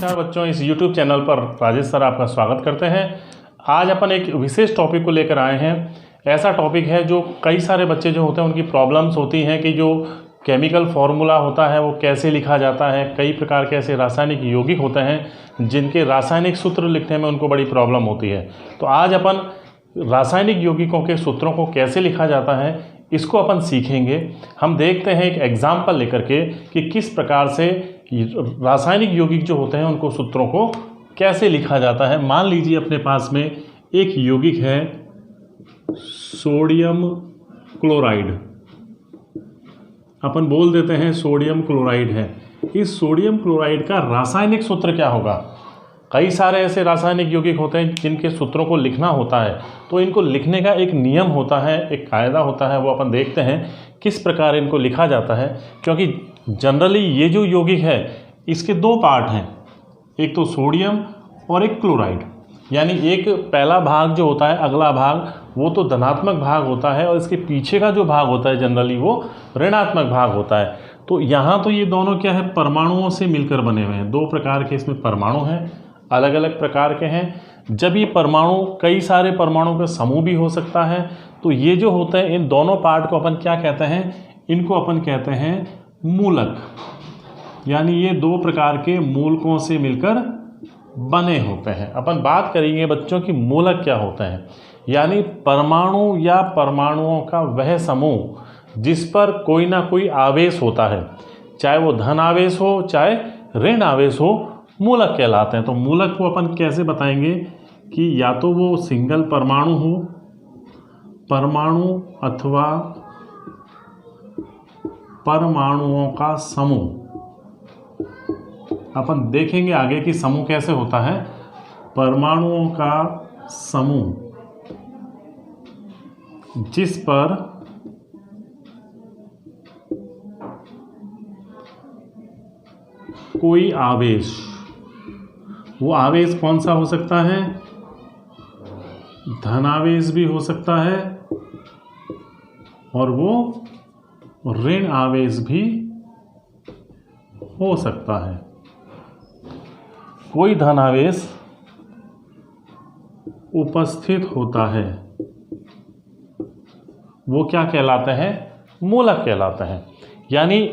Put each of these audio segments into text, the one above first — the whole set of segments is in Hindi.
नमस्कार बच्चों, इस YouTube चैनल पर राजेश सर आपका स्वागत करते हैं। आज अपन एक विशेष टॉपिक को लेकर आए हैं। ऐसा टॉपिक है जो कई सारे बच्चे जो होते हैं उनकी प्रॉब्लम्स होती हैं कि जो केमिकल फार्मूला होता है वो कैसे लिखा जाता है। कई प्रकार के ऐसे रासायनिक यौगिक होते हैं जिनके रासायनिक सूत्र लिखने में उनको बड़ी प्रॉब्लम होती है। तो आज अपन रासायनिक यौगिकों के सूत्रों को कैसे लिखा जाता है इसको अपन सीखेंगे। हम देखते हैं एक एग्जाम्पल लेकर के कि किस प्रकार से रासायनिक यौगिक जो होते हैं उनको सूत्रों को कैसे लिखा जाता है। मान लीजिए अपने पास में एक यौगिक है सोडियम क्लोराइड, अपन बोल देते हैं सोडियम क्लोराइड है। इस सोडियम क्लोराइड का रासायनिक सूत्र क्या होगा? कई सारे ऐसे रासायनिक यौगिक होते हैं जिनके सूत्रों को लिखना होता है, तो इनको लिखने का एक नियम होता है, एक कायदा होता है। वो अपन देखते हैं किस प्रकार इनको लिखा जाता है, क्योंकि जनरली ये जो यौगिक है इसके दो पार्ट हैं, एक तो सोडियम और एक क्लोराइड। यानी एक पहला भाग जो होता है, अगला भाग, वो तो धनात्मक भाग होता है और इसके पीछे का जो भाग होता है जनरली वो ऋणात्मक भाग होता है। तो यहाँ तो ये दोनों क्या है, परमाणुओं से मिलकर बने हुए हैं। दो प्रकार के इसमें परमाणु हैं, अलग अलग प्रकार के हैं। जब ये परमाणु कई सारे परमाणुओं का समूह भी हो सकता है, तो ये जो होते हैं इन दोनों पार्ट को अपन क्या कहते हैं, इनको अपन कहते हैं मूलक। यानी ये दो प्रकार के मूलकों से मिलकर बने होते हैं। अपन बात करेंगे बच्चों की मूलक क्या होते हैं। यानी परमाणु या परमाणुओं का वह समूह जिस पर कोई ना कोई आवेश होता है, चाहे वो धन आवेश हो चाहे ऋण आवेश हो, मूलक कहलाते हैं। तो मूलक को अपन कैसे बताएंगे कि या तो वो सिंगल परमाणु हो, परमाणु अथवा परमाणुओं का समूह। अपन देखेंगे आगे कि समूह कैसे होता है। परमाणुओं का समूह जिस पर कोई आवेश, वो आवेश कौन सा हो सकता है? धनावेश भी हो सकता है और वो ऋण आवेश भी हो सकता है। कोई धनावेश उपस्थित होता है वो क्या कहलाते हैं? मूलक कहलाते हैं। यानी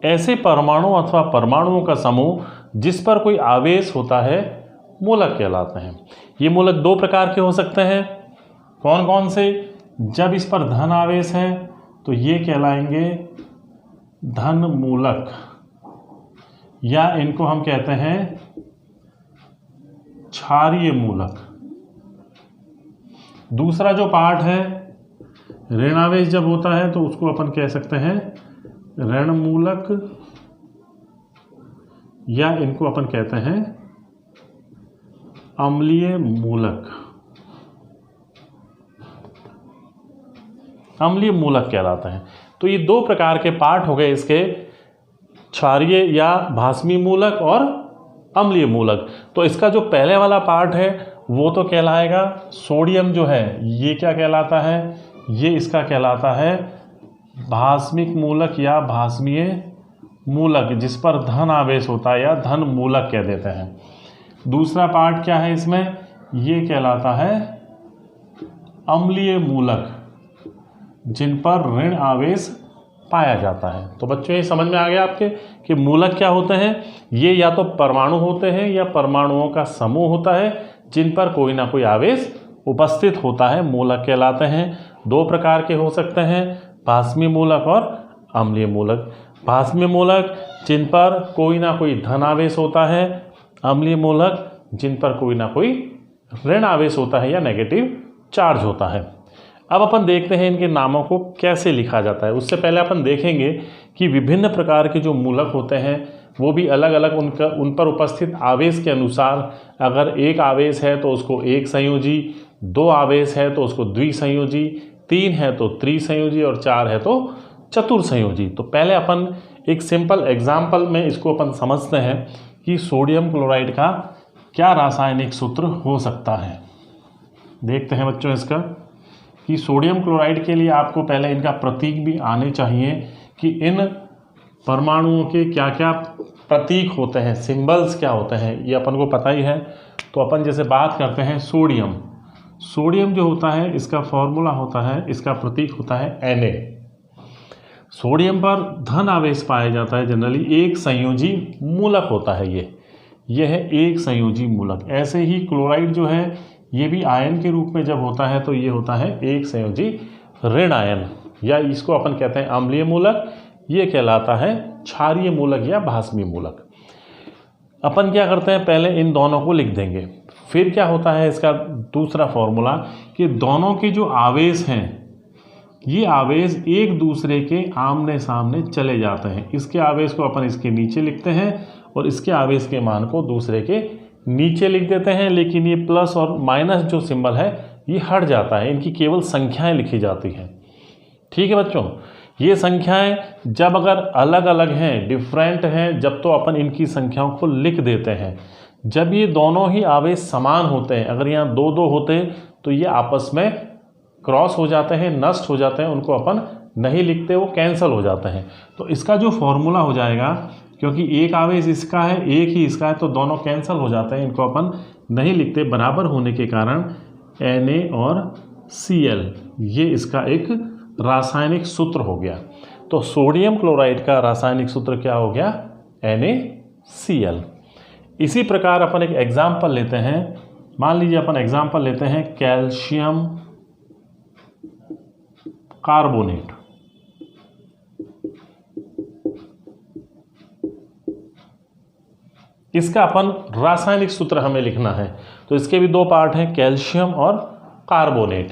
ऐसे परमाणु अथवा परमाणुओं का समूह जिस पर कोई आवेश होता है मूलक कहलाते हैं। ये मूलक दो प्रकार के हो सकते हैं। कौन कौन से? जब इस पर धन आवेश है तो ये कहलाएंगे धन मूलक, या इनको हम कहते हैं क्षारीय मूलक। दूसरा जो पार्ट है ऋण आवेश जब होता है तो उसको अपन कह सकते हैं ऋण मूलक, या इनको अपन कहते हैं अम्लीय मूलक। अम्लीय मूलक कहलाते हैं। तो ये दो प्रकार के पार्ट हो गए इसके, क्षारीय या भास्मी मूलक और अम्लीय मूलक। तो इसका जो पहले वाला पार्ट है वो तो कहलाएगा सोडियम जो है, ये क्या कहलाता है? ये इसका कहलाता है भास्मिक मूलक या भास्मीय मूलक, जिस पर धन आवेश होता है या धन मूलक कह देते हैं। दूसरा पार्ट क्या है इसमें? ये कहलाता है अम्लीय मूलक, जिन पर ऋण आवेश पाया जाता है। तो बच्चों ये समझ में आ गया आपके कि मूलक क्या होते हैं। ये या तो परमाणु होते हैं या परमाणुओं का समूह होता है जिन पर कोई ना कोई आवेश उपस्थित होता है, मूलक कहलाते हैं। दो प्रकार के हो सकते हैं, भास्मी मूलक और अम्लीय मूलक। भास्मी मूलक जिन पर कोई ना कोई धन आवेश होता है, अम्लीय मूलक जिन पर कोई ना कोई ऋण आवेश होता है या नेगेटिव चार्ज होता है। अब अपन देखते हैं इनके नामों को कैसे लिखा जाता है। उससे पहले अपन देखेंगे कि विभिन्न प्रकार के जो मूलक होते हैं वो भी अलग अलग उन पर उपस्थित आवेश के अनुसार, अगर एक आवेश है तो उसको एक संयोजी, दो आवेश है तो उसको द्विसंयोजी, तीन है तो त्रिसंयोजी और चार है तो चतुर्संयोजी। तो पहले अपन एक सिंपल एग्जाम्पल में इसको अपन समझते हैं कि सोडियम क्लोराइड का क्या रासायनिक सूत्र हो सकता है। देखते हैं बच्चों इसका कि सोडियम क्लोराइड के लिए आपको पहले इनका प्रतीक भी आने चाहिए कि इन परमाणुओं के क्या क्या प्रतीक होते हैं, सिंबल्स क्या होते हैं, ये अपन को पता ही है। तो अपन जैसे बात करते हैं सोडियम, सोडियम जो होता है इसका फॉर्मूला होता है, इसका प्रतीक होता है Na। सोडियम पर धन आवेश पाया जाता है, जनरली एक संयोजी मूलक होता है ये है एक संयोजी मूलक। ऐसे ही क्लोराइड जो है ये भी आयन के रूप में जब होता है तो ये होता है एक संयोजी ऋण आयन, या इसको अपन कहते हैं अम्लीय मूलक, ये कहलाता है क्षारीय मूलक या भास्मी मूलक। अपन क्या करते हैं, पहले इन दोनों को लिख देंगे, फिर क्या होता है इसका दूसरा फॉर्मूला कि दोनों के जो आवेश हैं ये आवेश एक दूसरे के आमने सामने चले जाते हैं। इसके आवेश को अपन इसके नीचे लिखते हैं और इसके आवेश के मान को दूसरे के नीचे लिख देते हैं, लेकिन ये प्लस और माइनस जो सिंबल है ये हट जाता है, इनकी केवल संख्याएं लिखी जाती हैं। ठीक है बच्चों, ये संख्याएं जब अगर अलग अलग हैं, डिफरेंट हैं, जब तो अपन इनकी संख्याओं को लिख देते हैं। जब ये दोनों ही आवेश समान होते हैं, अगर यहाँ दो दो होते तो ये आपस में क्रॉस हो जाते हैं, नष्ट हो जाते हैं, उनको अपन नहीं लिखते, वो कैंसिल हो जाते हैं। तो इसका जो फॉर्मूला हो जाएगा, क्योंकि एक आवेश इसका है एक ही इसका है, तो दोनों कैंसिल हो जाते हैं, इनको अपन नहीं लिखते, बराबर होने के कारण Na और Cl ये इसका एक रासायनिक सूत्र हो गया। तो सोडियम क्लोराइड का रासायनिक सूत्र क्या हो गया, NaCl। इसी प्रकार अपन एक एग्जाम्पल लेते हैं, मान लीजिए अपन एग्जाम्पल लेते हैं कैल्शियम कार्बोनेट। इसका अपन रासायनिक सूत्र हमें लिखना है, तो इसके भी दो पार्ट हैं, कैल्शियम और कार्बोनेट।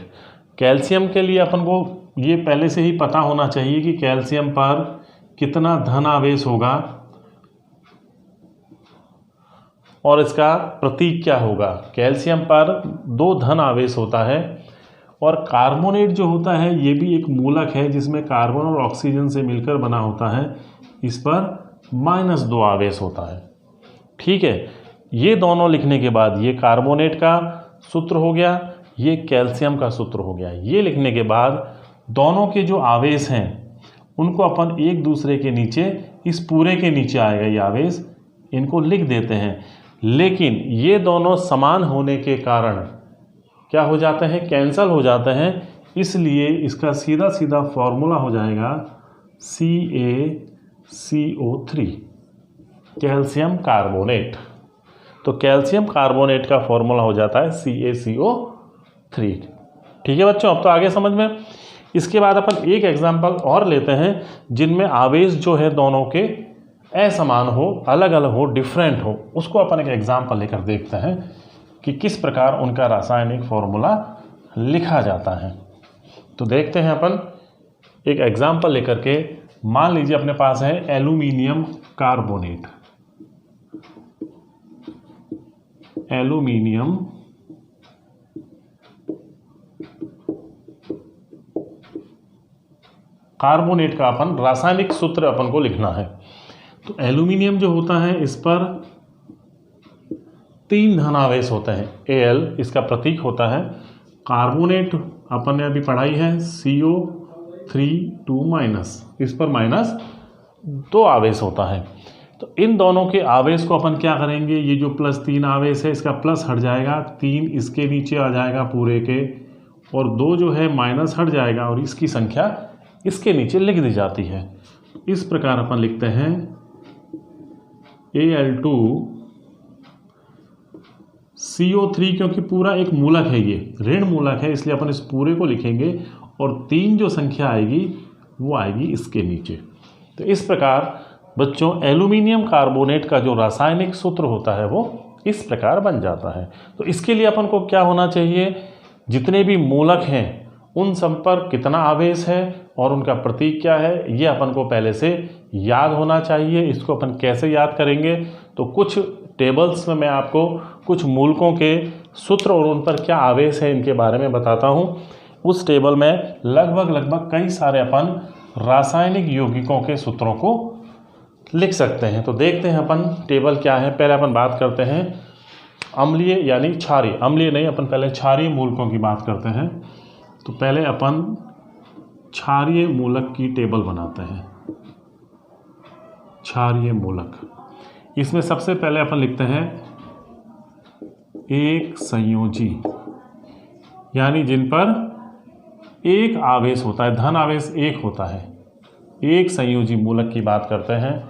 कैल्शियम के लिए अपन को ये पहले से ही पता होना चाहिए कि कैल्शियम पर कितना धन आवेश होगा और इसका प्रतीक क्या होगा। कैल्शियम पर 2 धन आवेश होता है, और कार्बोनेट जो होता है ये भी एक मूलक है जिसमें कार्बन और ऑक्सीजन से मिलकर बना होता है, इस पर -2 आवेश होता है। ठीक है, ये दोनों लिखने के बाद ये कार्बोनेट का सूत्र हो गया, ये कैल्शियम का सूत्र हो गया। ये लिखने के बाद दोनों के जो आवेश हैं उनको अपन एक दूसरे के नीचे, इस पूरे के नीचे आएगा ये आवेश, इनको लिख देते हैं। लेकिन ये दोनों समान होने के कारण क्या हो जाते हैं, कैंसल हो जाते हैं, इसलिए इसका सीधा सीधा फॉर्मूला हो जाएगा CaCO3, कैल्शियम कार्बोनेट। तो कैल्शियम कार्बोनेट का फॉर्मूला हो जाता है CaCO3। ठीक है बच्चों, अब तो आगे समझ में। इसके बाद अपन एक एग्जाम्पल और लेते हैं जिनमें आवेश जो है दोनों के असमान हो, अलग अलग हो, डिफरेंट हो, उसको अपन एक एग्जाम्पल लेकर देखते हैं कि किस प्रकार उनका रासायनिक फॉर्मूला लिखा जाता है। तो देखते हैं अपन एक एग्जाम्पल लेकर के। मान लीजिए अपने पास है एल्यूमिनियम कार्बोनेट, एल्यूमिनियम कार्बोनेट का अपन रासायनिक सूत्र अपन को लिखना है। तो एल्यूमिनियम जो होता है इस पर 3 धन आवेश होते हैं, Al इसका प्रतीक होता है। कार्बोनेट अपन ने अभी पढ़ाई है CO3 इस पर -2 आवेश होता है। तो इन दोनों के आवेश को अपन क्या करेंगे, ये जो +3 आवेश है इसका प्लस हट जाएगा, 3 इसके नीचे आ जाएगा पूरे के, और 2 जो है माइनस हट जाएगा और इसकी संख्या इसके नीचे लिख दी जाती है। इस प्रकार अपन लिखते हैं Al2CO3, क्योंकि पूरा एक मूलक है, ये ऋण मूलक है, इसलिए अपन इस पूरे को लिखेंगे और 3 जो संख्या आएगी वो आएगी इसके नीचे। तो इस प्रकार बच्चों एल्यूमिनियम कार्बोनेट का जो रासायनिक सूत्र होता है वो इस प्रकार बन जाता है। तो इसके लिए अपन को क्या होना चाहिए, जितने भी मूलक हैं उन सब पर कितना आवेश है और उनका प्रतीक क्या है, ये अपन को पहले से याद होना चाहिए। इसको अपन कैसे याद करेंगे, तो कुछ टेबल्स में मैं आपको कुछ मूलकों के सूत्र और उन पर क्या आवेश है इनके बारे में बताता हूँ। उस टेबल में लगभग कई सारे अपन रासायनिक यौगिकों के सूत्रों को लिख सकते हैं। तो देखते हैं अपन टेबल क्या है। पहले अपन बात करते हैं अम्लीय यानी क्षारीय, अम्लीय नहीं, अपन पहले क्षारीय मूलकों की बात करते हैं। तो पहले अपन क्षारीय मूलक की टेबल बनाते हैं। क्षारीय मूलक, इसमें सबसे पहले अपन लिखते हैं एक संयोजी, यानी जिन पर एक आवेश होता है, धन आवेश एक होता है, एक संयोजी मूलक की बात करते हैं।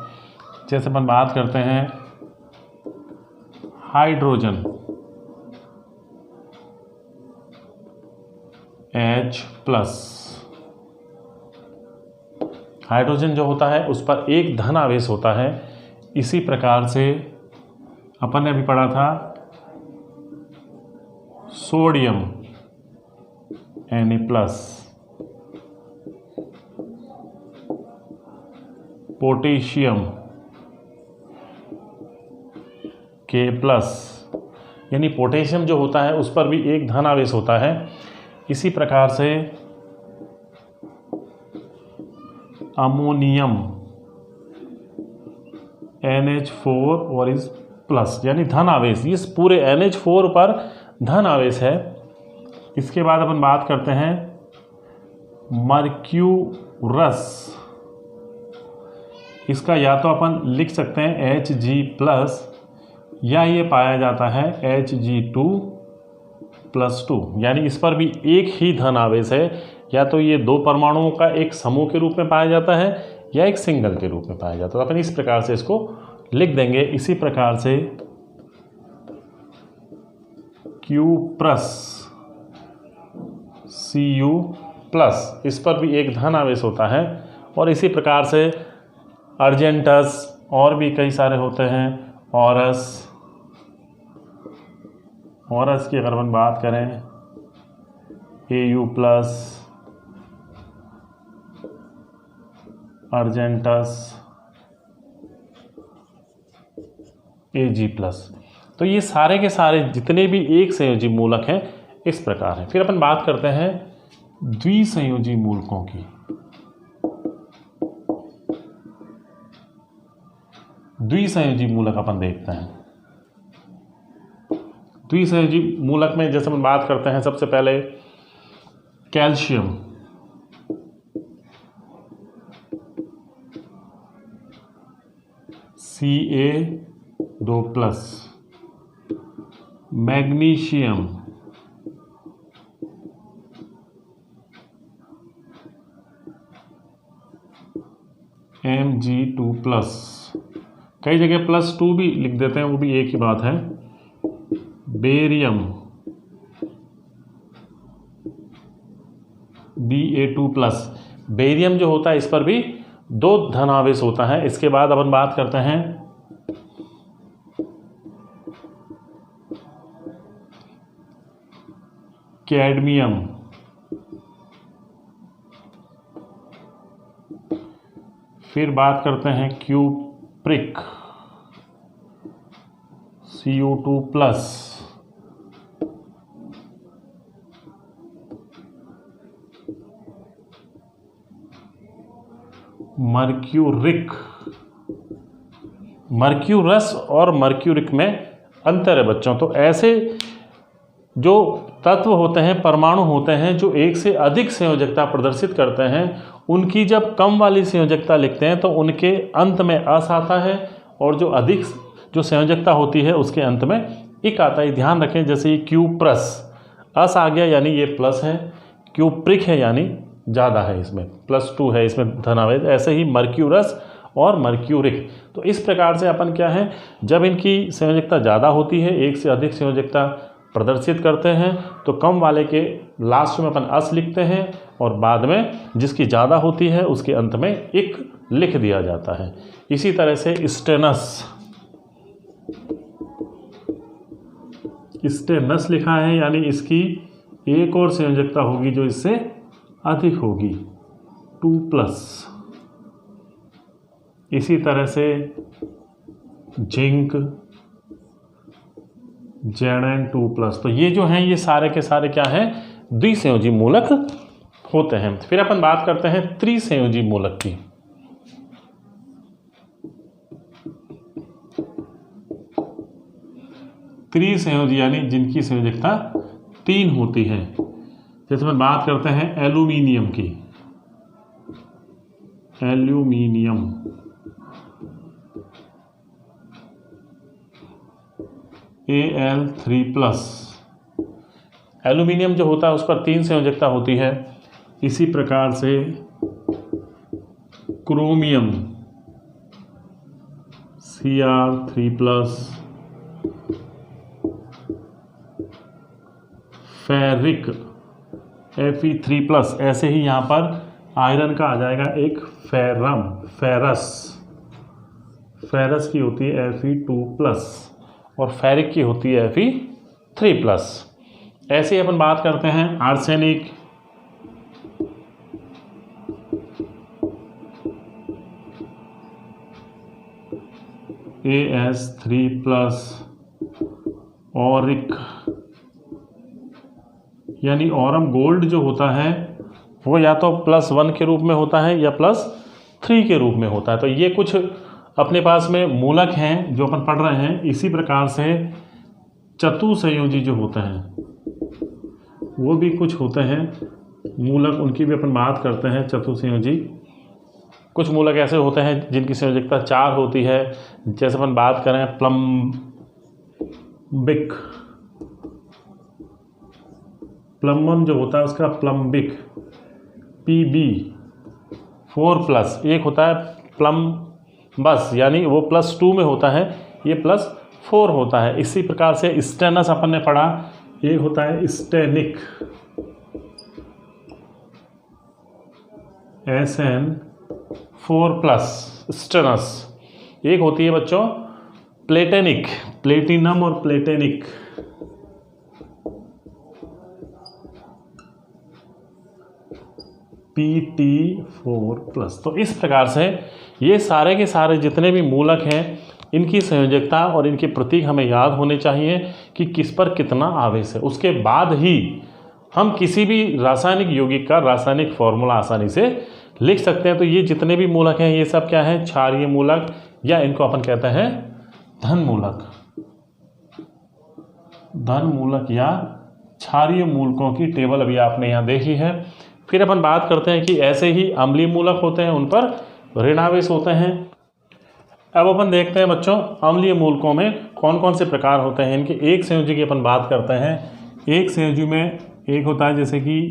जैसे अपन बात करते हैं हाइड्रोजन H+, हाइड्रोजन जो होता है उस पर एक धन आवेश होता है। इसी प्रकार से अपन ने अभी पढ़ा था सोडियम Na+, पोटेशियम K+, यानी पोटेशियम जो होता है उस पर भी एक धन आवेश होता है। इसी प्रकार से अमोनियम NH4 और इस प्लस, यानी धन आवेश, इस पूरे NH4 पर धन आवेश है। इसके बाद अपन बात करते हैं मर्क्यूरस, इसका या तो अपन लिख सकते हैं Hg+, या ये पाया जाता है Hg2+2, यानी इस पर भी एक ही धन आवेश है। या तो ये दो परमाणुओं का एक समूह के रूप में पाया जाता है या एक सिंगल के रूप में पाया जाता है। तो अपन इस प्रकार से इसको लिख देंगे। इसी प्रकार से Q+, Cu+, इस पर भी एक धन आवेश होता है। और इसी प्रकार से अर्जेंटस और भी कई सारे होते हैं। औरस की अगर अपन बात करें Au+, अर्जेंटस, Ag+, तो ये सारे के सारे जितने भी एक संयोजी मूलक हैं इस प्रकार हैं। फिर अपन बात करते हैं द्विसंयोजी मूलकों की। द्विसंयोजी मूलक अपन देखते हैं। द्विसंयोजी मूलक में जैसे हम बात करते हैं सबसे पहले कैल्शियम, Ca2+, मैग्नीशियम, Mg2+, कई जगह +2 भी लिख देते हैं, वो भी एक ही बात है। बेरियम Ba2+, बेरियम जो होता है इस पर भी दो धन आवेश होता है। इसके बाद अपन बात करते हैं कैडमियम, फिर बात करते हैं क्यूप्रिक, Cu2+, मर्क्यूरिक। मर्क्यूरस और मर्क्यूरिक में अंतर है बच्चों। तो ऐसे जो तत्व होते हैं, परमाणु होते हैं जो एक से अधिक संयोजकता प्रदर्शित करते हैं, उनकी जब कम वाली संयोजकता लिखते हैं तो उनके अंत में अस आता है, और जो अधिक जो संयोजकता होती है उसके अंत में इक आता है। ध्यान रखें, जैसे क्यूप्रस, अस आ गया यानी ये प्लस है, क्यूप्रिक है यानी ज़्यादा है, इसमें +2 है, इसमें धन आवेश। ऐसे ही मर्क्यूरस और मर्क्यूरिक। तो इस प्रकार से अपन क्या है, जब इनकी संयोजकता ज़्यादा होती है, एक से अधिक संयोजकता प्रदर्शित करते हैं, तो कम वाले के लास्ट में अपन अस लिखते हैं और बाद में जिसकी ज़्यादा होती है उसके अंत में इक लिख दिया जाता है। इसी तरह से स्टेनस लिखा है, यानी इसकी एक और संयोजकता होगी जो इससे अधिक होगी, 2+। इसी तरह से जिंक, Zn2+। तो ये जो हैं ये सारे के सारे क्या हैं, द्विसंयोजी मूलक होते हैं। फिर अपन बात करते हैं त्रिसंयोजी मूलक की। त्रिसंयोजी यानी जिनकी संयोजकता 3 होती है। जैसे हम बात करते हैं एल्यूमिनियम की, एल्यूमिनियम, Al3+। एल्यूमिनियम जो होता है उस पर 3 संयोजकता होती है, इसी प्रकार से क्रोमियम Cr3+, फेरिक Fe3+। ऐसे ही यहाँ पर आयरन का आ जाएगा एक फेरस की होती है Fe2+, और फेरिक की होती है Fe3+। ऐसे ही अपन बात करते हैं आर्सेनिक, As3+, ऑरिक, यानी ऑरम गोल्ड जो होता है वो या तो +1 के रूप में होता है या +3 के रूप में होता है। तो ये कुछ अपने पास में मूलक हैं जो अपन पढ़ रहे हैं। इसी प्रकार से चतुसंयोजी जो होते हैं वो भी कुछ होते हैं मूलक, उनकी भी अपन बात करते हैं। चतुसंयोजी कुछ मूलक ऐसे होते हैं जिनकी संयोजकता 4 होती है, जैसे अपन बात करें प्लम्बम जो होता है उसका प्लम्बिक Pb4+। एक होता है प्लम्बस, यानी वो +2 में होता है, ये +4 होता है। इसी प्रकार से स्टेनस अपन ने पढ़ा, एक होता है स्टेनिक Sn4+, स्टेनस। एक होती है बच्चों प्लेटेनिक, प्लेटिनम और प्लेटेनिक, Pt4+। तो इस प्रकार से ये सारे के सारे जितने भी मूलक हैं इनकी संयोजकता और इनके प्रतीक हमें याद होने चाहिए कि किस पर कितना आवेश है। उसके बाद ही हम किसी भी रासायनिक यौगिक का रासायनिक फॉर्मूला आसानी से लिख सकते हैं। तो ये जितने भी मूलक हैं ये सब क्या है, क्षारीय मूलक, या इनको अपन कहते हैं धन मूलक या क्षारीय मूलकों की टेबल अभी आपने यहाँ देखी है। फिर अपन बात करते हैं कि ऐसे ही अम्लीय मूलक होते हैं, उन पर ऋणावेश होते हैं। अब अपन देखते हैं बच्चों अम्लीय मूलकों में कौन कौन से प्रकार होते हैं। इनके एक संयोजी की अपन बात करते हैं। एक संयोजी में एक होता है जैसे कि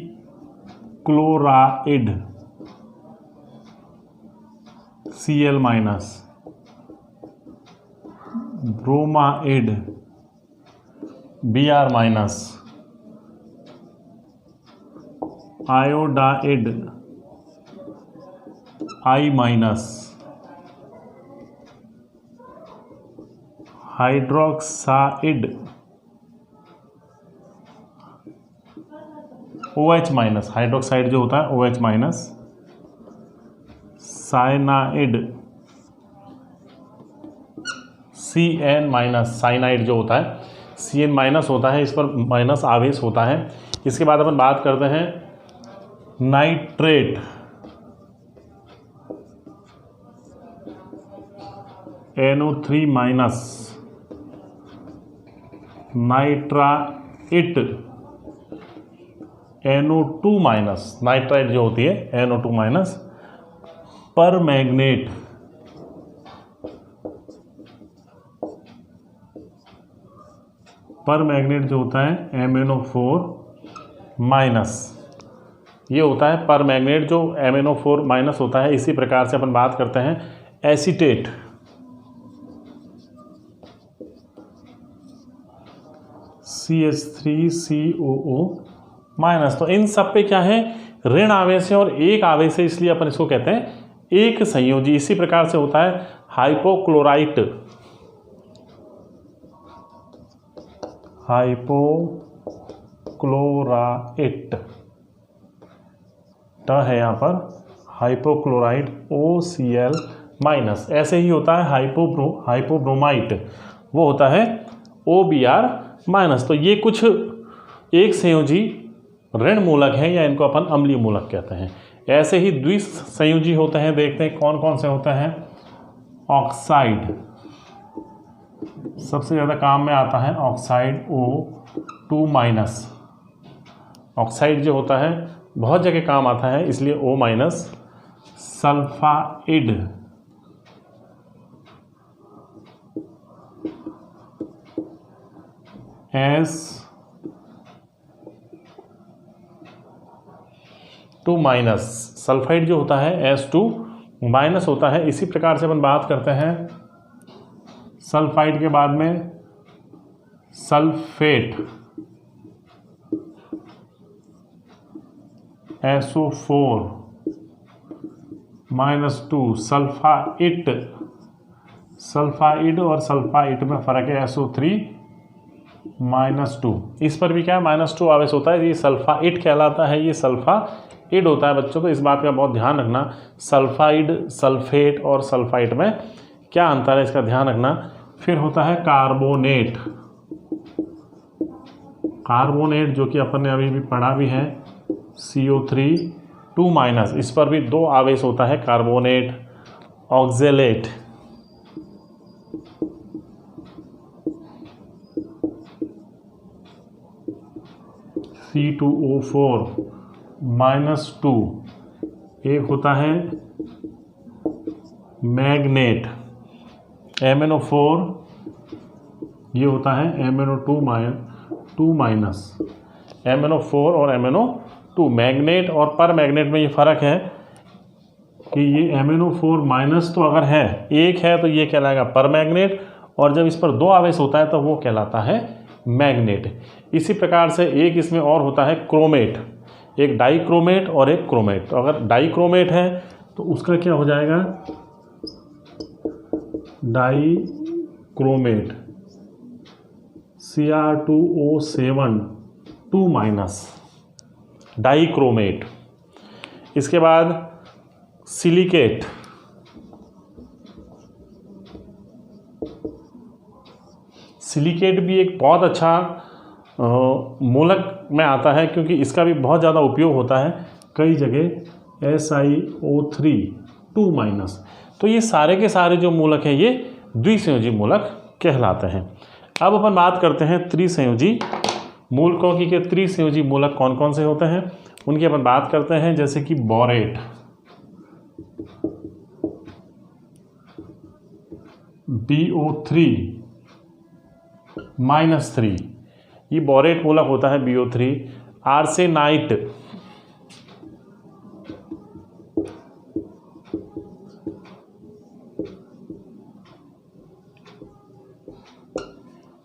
chloride Cl-, bromide Br-, iodide I-, hydroxide OH-, hydroxide जो होता है OH-, साइनाइड Cn-, साइनाइड जो होता है Cn- होता है, इस पर माइनस आवेश होता है। इसके बाद अपन बात करते हैं nitrate NO3-, nitrite NO2-, nitrite जो होती है NO2-, परमैंगनेट जो होता है MnO4-, ये होता है परमैंगनेट जो MnO4- होता है। इसी प्रकार से अपन बात करते हैं एसीटेट CH3COO-। तो इन सब पे क्या है, ऋण आवेश है और एक आवेश है, इसलिए अपन इसको कहते हैं एक संयोजी। इसी प्रकार से होता है हाइपोक्लोराइट है यहाँ पर हाइपोक्लोराइट OCl-। ऐसे ही होता है हाइपोब्रोमाइट, वो होता है OBr-। तो ये कुछ एक संयोजी ऋण मूलक हैं या इनको अपन अम्लीय मूलक कहते हैं। ऐसे ही द्विसंयोजी होते हैं, देखते हैं कौन कौन से होते हैं। ऑक्साइड सबसे ज़्यादा काम में आता है, ऑक्साइड O2-। ऑक्साइड जो होता है बहुत जगह काम आता है, इसलिए O-। Sulphide S2 minus, sulphide जो होता है S2 माइनस होता है। इसी प्रकार से अपन बात करते हैं सल्फाइड के बाद में सल्फेट, SO4 -2, सल्फाइट, सल्फाइड और सल्फाइट में फ़र्क है, SO3 -2। इस पर भी क्या है, -2 आवेश होता है, ये सल्फाइट कहलाता है, ये सल्फाइड होता है बच्चों। तो इस बात का बहुत ध्यान रखना, सल्फाइड, सल्फेट और सल्फाइट में क्या अंतर है, इसका ध्यान रखना। फिर होता है कार्बोनेट, कार्बोनेट जो कि अपन ने अभी भी पढ़ा भी है, CO3 2-, इस पर भी 2 आवेश होता है, कार्बोनेट। Oxalate, C2O4 -2। एक होता है मैग्नेट, MnO4, ये होता है MnO2 -, MnO4 और MnO2। मैग्नेट और पर मैग्नेट में ये फ़र्क है कि ये MnO4- तो अगर है, एक है, तो ये कहलाएगा पर मैग्नेट, और जब इस पर 2 आवेश होता है तो वो कहलाता है मैग्नेट। इसी प्रकार से एक इसमें और होता है क्रोमेट, एक डाइक्रोमेट और एक क्रोमेट। तो अगर डाइक्रोमेट है तो उसका क्या हो जाएगा, डाइक्रोमेट, Cr2O7 2-, डाइक्रोमेट। इसके बाद सिलिकेट, सिलिकेट भी एक बहुत अच्छा मूलक में आता है, क्योंकि इसका भी बहुत ज़्यादा उपयोग होता है कई जगह, SiO3 2-। तो ये सारे के सारे जो मूलक हैं ये द्विसंयोजी मूलक कहलाते हैं। अब अपन बात करते हैं त्रिसंयोजी मूलकों की, कि त्रिसंयोजी मूलक कौन कौन से होते हैं उनकी अपन बात करते हैं। जैसे कि बोरेट, BO3 -3, ये बोरेट मूलक होता है, BO3। आर्सेनाइट,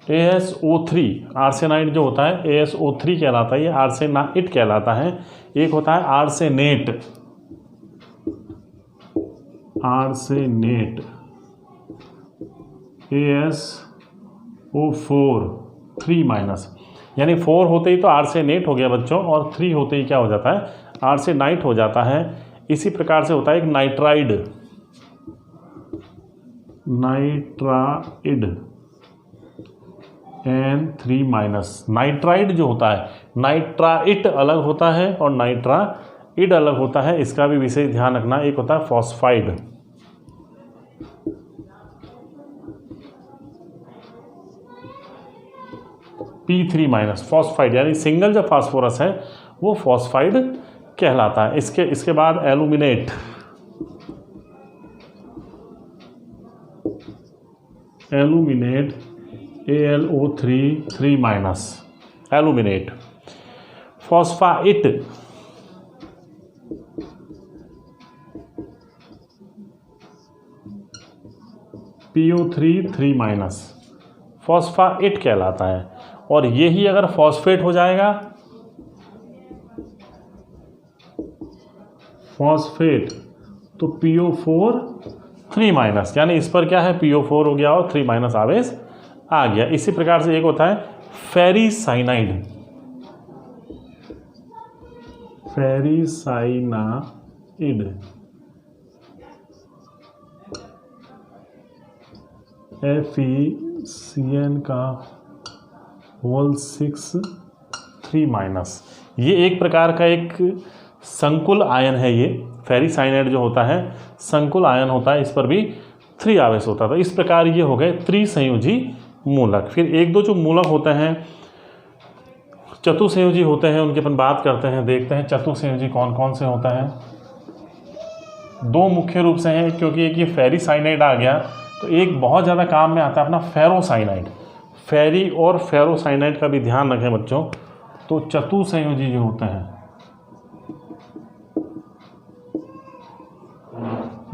ASO3, आर्सेनाइट जो होता है ASO3 कहलाता है, ये आर्सेनाइट कहलाता है। एक होता है आर्सेनेट, आर्सेनेट ASO4 3-, यानी 4 होते ही तो आर्सेनेट हो गया बच्चों, और 3 होते ही क्या हो जाता है, आर्सेनाइट हो जाता है। इसी प्रकार से होता है एक नाइट्राइड, नाइट्राइड N3-। नाइट्राइड जो होता है, नाइट्राइट अलग होता है और नाइट्राइड अलग होता है, इसका भी विशेष ध्यान रखना। एक होता है फॉस्फाइड, P3-, फॉस्फाइड, यानी सिंगल जो फास्फोरस है वो फॉस्फाइड कहलाता है। इसके बाद aluminate, aluminate AlO3 3-, aluminate. Phosphite, PO3 3-, phosphite कहलाता है। और यही अगर फॉस्फेट हो जाएगा, फॉस्फेट, तो PO4 3-, यानी इस पर क्या है, PO4 हो गया और 3- आवेश आ गया। इसी प्रकार से एक होता है फेरिसाइनाइड, फेरिसाइनाइड FeCN का होल 6 3-। ये एक प्रकार का एक संकुल आयन है। ये फेरिसाइनाइड जो होता है संकुल आयन होता है, इस पर भी 3 आवेश होता था। इस प्रकार ये हो गए त्रिसंयोजी मूलक। फिर एक दो जो मूलक होते हैं चतुसंयोजी होते हैं, उनकी अपन बात करते हैं, देखते हैं चतुसंयोजी कौन कौन से होता है। 2 मुख्य रूप से हैं, क्योंकि एक ये फेरिसाइनाइड आ गया, तो एक बहुत ज़्यादा काम में आता है अपना फेरोसाइनाइड। फेरी और फेरोसाइनाइड का भी ध्यान रखें बच्चों। तो चतुसंयोजी जो होते हैं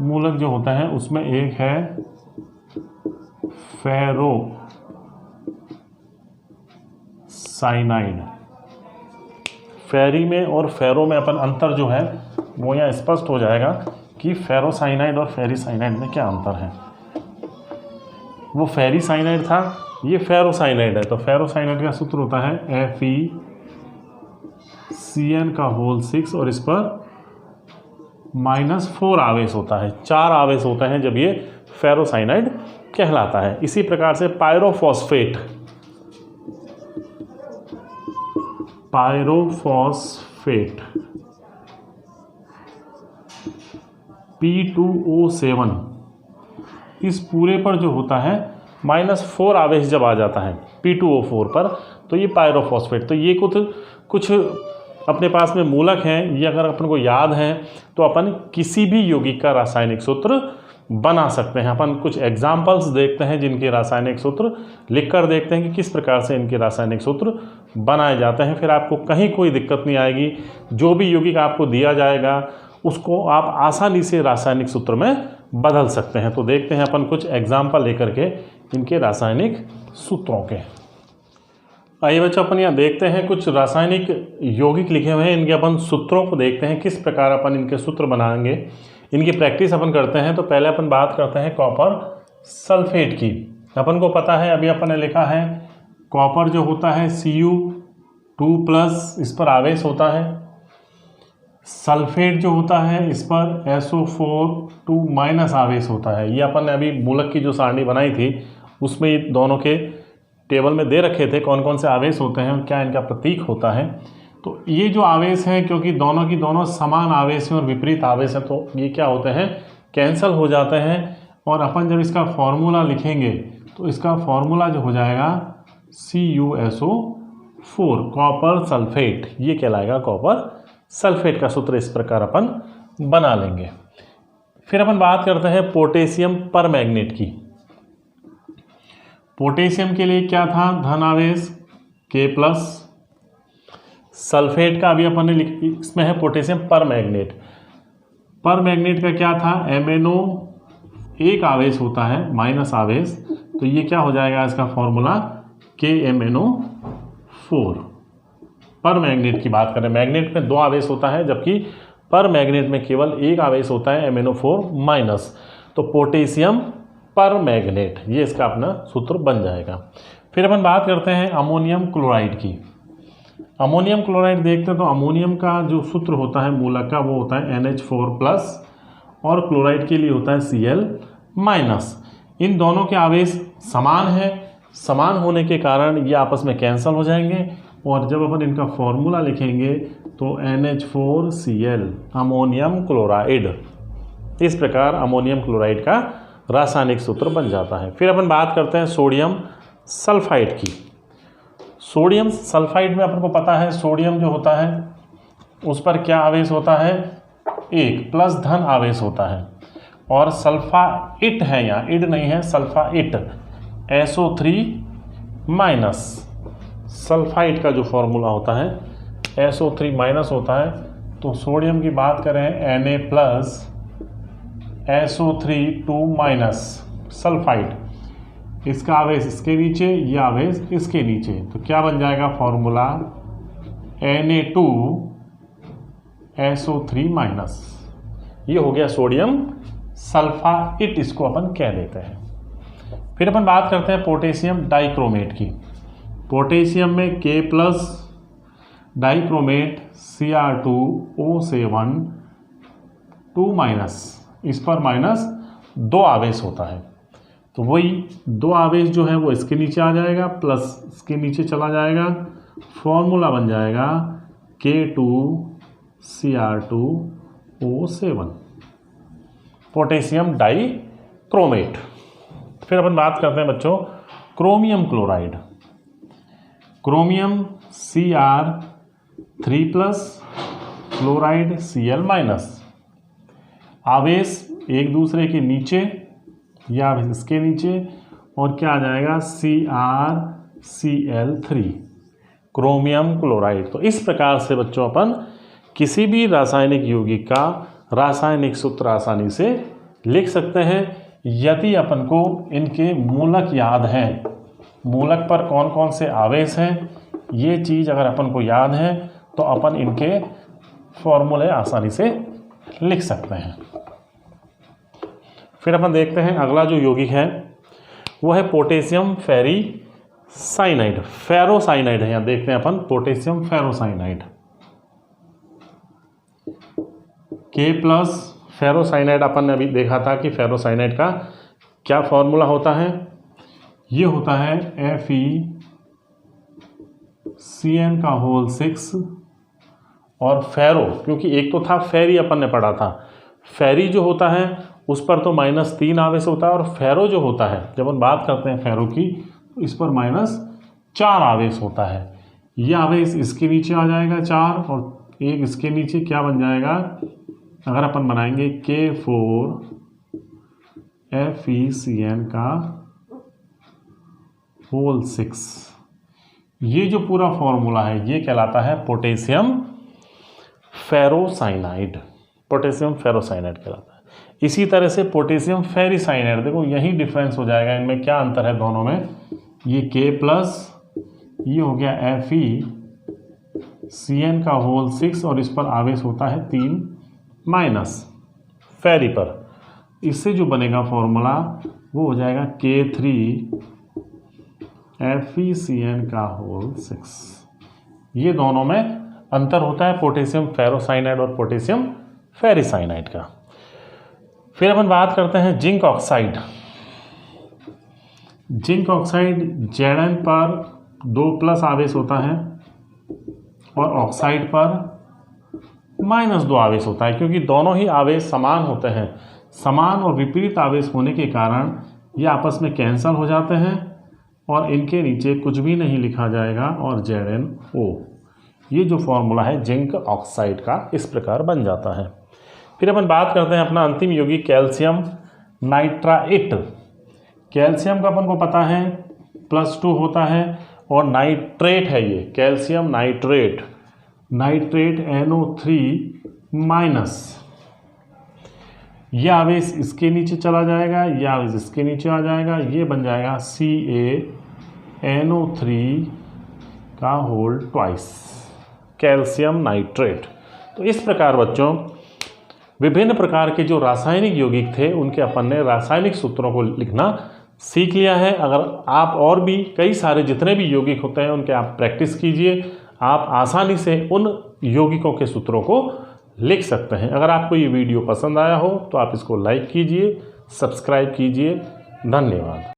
मूलक जो होता है उसमें एक है फेरोसाइनाइड। फेरी में और फेरो में अपन अंतर जो है वो यहाँ स्पष्ट हो जाएगा कि फेरोसाइनाइड और फेरीसाइनाइड में क्या अंतर है। वो फेरीसाइनाइड था, ये फेरोसाइनाइड है। तो फेरोसाइनाइड का सूत्र होता है FeCN6 और इस पर -4 आवेश होता है, 4 आवेश होते हैं जब ये फेरोसाइनाइड कहलाता है। इसी प्रकार से पायरोफॉस्फेट P2O7 इस पूरे पर जो होता है -4 आवेश जब आ जाता है P2O4 पर, तो ये पायरोफॉस्फेट। तो ये कुछ अपने पास में मूलक हैं, ये अगर अपन को याद है तो अपन किसी भी यौगिक का रासायनिक सूत्र बना सकते हैं। अपन कुछ एग्जाम्पल्स देखते हैं जिनके रासायनिक सूत्र लिख कर देखते हैं कि किस प्रकार से इनके रासायनिक सूत्र बनाए जाते हैं। फिर आपको कहीं कोई दिक्कत नहीं आएगी। जो भी यौगिक आपको दिया जाएगा उसको आप आसानी से रासायनिक सूत्र में बदल सकते हैं। तो देखते हैं अपन कुछ एग्जाम्पल लेकर के इनके रासायनिक सूत्रों के। आइए बच्चों, अपन यहाँ देखते हैं कुछ रासायनिक यौगिक लिखे हुए हैं, इनके अपन सूत्रों को देखते हैं किस प्रकार अपन इनके सूत्र बनाएंगे। इनकी प्रैक्टिस अपन करते हैं। तो पहले अपन बात करते हैं कॉपर सल्फेट की। अपन को पता है, अभी अपन ने लिखा है कॉपर जो होता है Cu2+, इस पर आवेश होता है। सल्फेट जो होता है इस पर SO4 आवेश होता है। ये अपन ने अभी मूलक की जो सारणी बनाई थी उसमें दोनों के टेबल में दे रखे थे कौन कौन से आवेश होते हैं और क्या इनका प्रतीक होता है। तो ये जो आवेश हैं, क्योंकि दोनों की दोनों समान आवेश हैं और विपरीत आवेश है, तो ये क्या होते हैं, कैंसल हो जाते हैं। और अपन जब इसका फॉर्मूला लिखेंगे तो इसका फॉर्मूला जो हो जाएगा CuSO4 कॉपर सल्फेट, ये कहलाएगा कॉपर सल्फेट का सूत्र। इस प्रकार अपन बना लेंगे। फिर अपन बात करते हैं पोटेशियम परमैंगनेट की। पोटेशियम के लिए क्या था, धन आवेश K+। सल्फेट का अभी अपन ने इसमें है पोटेशियम परमैंगनेट। परमैंगनेट का क्या था, MnO एक आवेश होता है, माइनस आवेश। तो ये क्या हो जाएगा, इसका फॉर्मूला KMnO4। परमैंगनेट की बात करें, मैग्नेट में 2 आवेश होता है जबकि परमैंगनेट में केवल एक आवेश होता है MnO4-। तो पोटेशियम परमैंगनेट, ये इसका अपना सूत्र बन जाएगा। फिर अपन बात करते हैं अमोनियम क्लोराइड की। अमोनियम क्लोराइड देखते हैं तो अमोनियम का जो सूत्र होता है मूलक का वो होता है NH4+ और क्लोराइड के लिए होता है Cl-। इन दोनों के आवेश समान है, समान होने के कारण ये आपस में कैंसल हो जाएंगे और जब अपन इनका फॉर्मूला लिखेंगे तो NH4Cl अमोनियम क्लोराइड। इस प्रकार अमोनियम क्लोराइड का रासायनिक सूत्र बन जाता है। फिर अपन बात करते हैं सोडियम सल्फाइड की। सोडियम सल्फाइड में अपन को पता है सोडियम जो होता है उस पर क्या आवेश होता है, 1 प्लस धन आवेश होता है। और सल्फाइट है, यहाँ इड नहीं है, सल्फाइट SO3-। सल्फाइट का जो फॉर्मूला होता है SO3- होता है। तो सोडियम की बात करें Na+ SO3 सल्फाइट, इसका आवेश इसके नीचे, ये आवेश इसके नीचे। तो क्या बन जाएगा फॉर्मूला Na2 SO3-। ये हो गया सोडियम सल्फाइट, इसको अपन कह देते हैं। फिर अपन बात करते हैं पोटेशियम डाइक्रोमेट की। पोटेशियम में K+ डाइक्रोमेट Cr2O7 2-, इस पर -2 आवेश होता है। तो वही 2 आवेश जो है वो इसके नीचे आ जाएगा, प्लस इसके नीचे चला जाएगा, फॉर्मूला बन जाएगा K2Cr2O7 पोटेशियम डाइक्रोमेट। फिर अपन बात करते हैं बच्चों chromium chloride. Chromium Cr3+ chloride Cl-। आवेश एक दूसरे के नीचे या इसके नीचे और क्या आ जाएगा CrCl3 क्रोमियम क्लोराइड। तो इस प्रकार से बच्चों अपन किसी भी रासायनिक यौगिक का रासायनिक सूत्र आसानी से लिख सकते हैं यदि अपन को इनके मूलक याद हैं, मूलक पर कौन कौन से आवेश हैं, ये चीज़ अगर अपन को याद है तो अपन इनके फॉर्मूले आसानी से लिख सकते हैं। फिर अपन देखते हैं अगला जो यौगिक है वो है पोटेशियम फेरीसाइनाइड, फेरोसाइनाइड है। यहाँ देखते हैं अपन पोटेशियम फेरोसाइनाइड K+ फेरोसाइनाइड। अपन ने अभी देखा था कि फेरोसाइनाइड का क्या फॉर्मूला होता है, ये होता है FeCN6 और फेरो, क्योंकि एक तो था फेरी अपन ने पढ़ा था, फेरी जो होता है उस पर तो -3 आवेश होता है और फेरो जो होता है जब हम बात करते हैं फेरो की तो इस पर -4 आवेश होता है। यह आवेश इसके नीचे आ जाएगा 4 और एक इसके नीचे क्या बन जाएगा, अगर अपन बनाएंगे K4 FeCN6, ये जो पूरा फॉर्मूला है ये कहलाता है पोटेशियम फेरोसाइनाइड, पोटेशियम फेरोसाइनाइड कहलाता है। इसी तरह से पोटेशियम फेरीसाइनाइड, देखो यही डिफरेंस हो जाएगा, इनमें क्या अंतर है दोनों में, ये K+, ये हो गया FeCN6 और इस पर आवेश होता है 3- फेरी पर। इससे जो बनेगा फॉर्मूला वो हो जाएगा K3 FeCN6। ये दोनों में अंतर होता है पोटेशियम फेरोसाइनाइड और पोटेशियम फेरीसाइनाइड का। फिर अपन बात करते हैं zinc oxide. Zinc oxide Zn पर 2+ आवेश होता है और ऑक्साइड पर -2 आवेश होता है, क्योंकि दोनों ही आवेश समान होते हैं। समान और विपरीत आवेश होने के कारण ये आपस में कैंसल हो जाते हैं और इनके नीचे कुछ भी नहीं लिखा जाएगा और ZnO, ये जो फॉर्मूला है जिंक ऑक्साइड का इस प्रकार बन जाता है। फिर अपन बात करते हैं अपना अंतिम यौगिक कैल्शियम नाइट्राइट। कैल्शियम का अपन को पता है +2 होता है और नाइट्रेट है ये कैल्शियम नाइट्रेट, नाइट्रेट NO3-, यह आवेश इसके नीचे चला जाएगा, यह आवेश इसके नीचे आ जाएगा, ये बन जाएगा CaNO3 कैल्शियम नाइट्रेट। तो इस प्रकार बच्चों विभिन्न प्रकार के जो रासायनिक यौगिक थे उनके अपन ने रासायनिक सूत्रों को लिखना सीख लिया है। अगर आप और भी कई सारे जितने भी यौगिक होते हैं उनके आप प्रैक्टिस कीजिए, आप आसानी से उन यौगिकों के सूत्रों को लिख सकते हैं। अगर आपको ये वीडियो पसंद आया हो तो आप इसको लाइक कीजिए, सब्सक्राइब कीजिए। धन्यवाद।